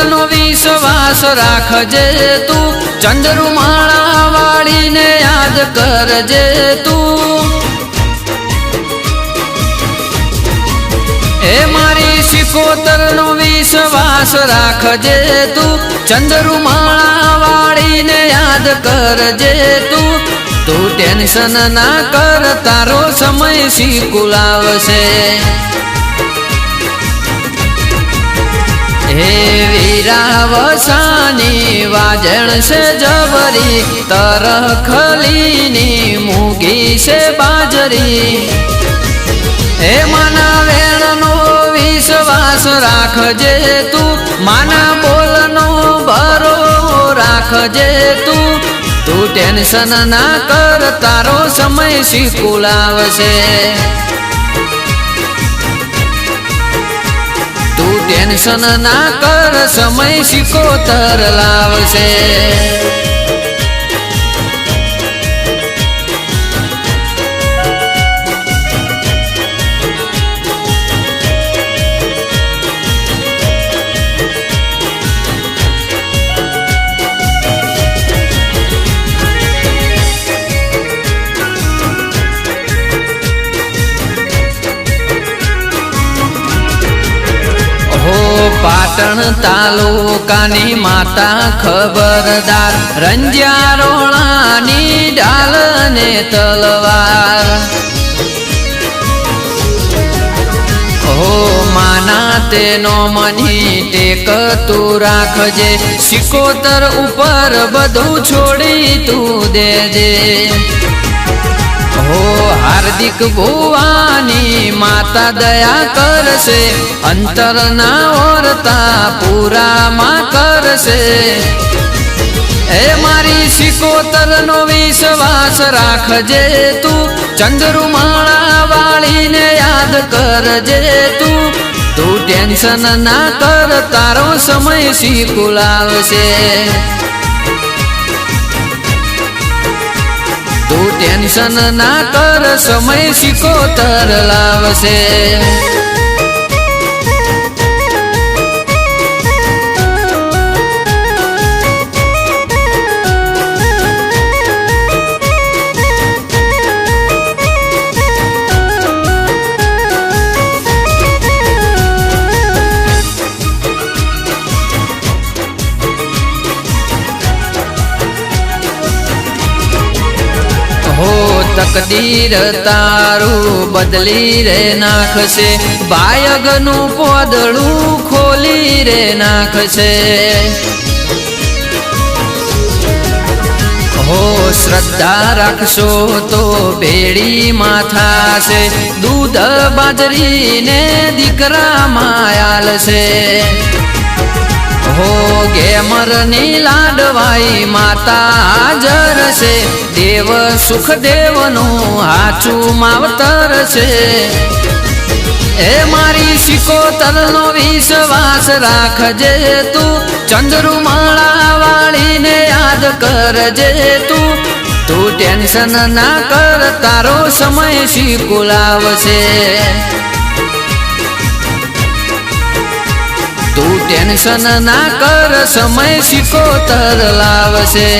સિકોતરનો વિશ્વાસ રાખજે તું, ચંદ્રુમાળા વાળીને યાદ કરજે તું। એ મારી સિકોતરનો વિશ્વાસ રાખજે તું, ચંદ્રુમાળા વાળીને યાદ કરજે તું। તું ટેન્શન ના કર, તારો સમય સિકુલ આવશે। હે વીરાવસાની વાજણ છે જબરી, તરખલીની મૂગી છે બાજરી। હે માના વેણનો વિશ્વાસ રાખજે તું, માના બોલનો ભરો રાખજે તું। તું ટેન્શન ના કર, તારો સમય સિકુલ આવશે। તું ટેન્શન ના કર, સમય સિકોતર લાવશે। પાટણ તાલુકાની માતા ખબરદાર, રંજ્યા રોણાની ઢાલ ને તલવાર। હો માના તેનો મની ટેક તું રાખજે, સિકોતર ઉપર બધું છોડી તું દેજે। હો હાર્દિક ભુવાની માતા દયા કરશે, અંતરના ઓરતા પૂરામાં કરશે। એ મારી સિકોતરનો વિશ્વાસ રાખજે તું, ચંદ્રુમાળા વાળીને યાદ કરજે તું। તું ટેન્શન ના કર, તારો સમય સિકુલ આવશે। તું ટેન્શન ના કર, સમય સિકોતર લાવશે। તકદીર તારું બદલી રે નાખશે, બાયગનું પોદળું ખોલી રે નાખશે। હો શ્રદ્ધા રાખશો તો બેડીમાં થાશે, દૂધ બાજરીને દીકરામાં આલશે। હો ગેમરની લાડવાઈ માતા હાજર છે, દેવ સુખદેવનું હાચું માવતર છે। એ મારી સિકોતરનો વિશ્વાસ રાખજે તું, ચંદ્રુમાળા વાળીને યાદ કરજે તું। તું ટેન્શન ના કર, તારો સમય સિકુલ આવશે। તું ટેન્શન ના કર, સમય સિકોતર લાવશે।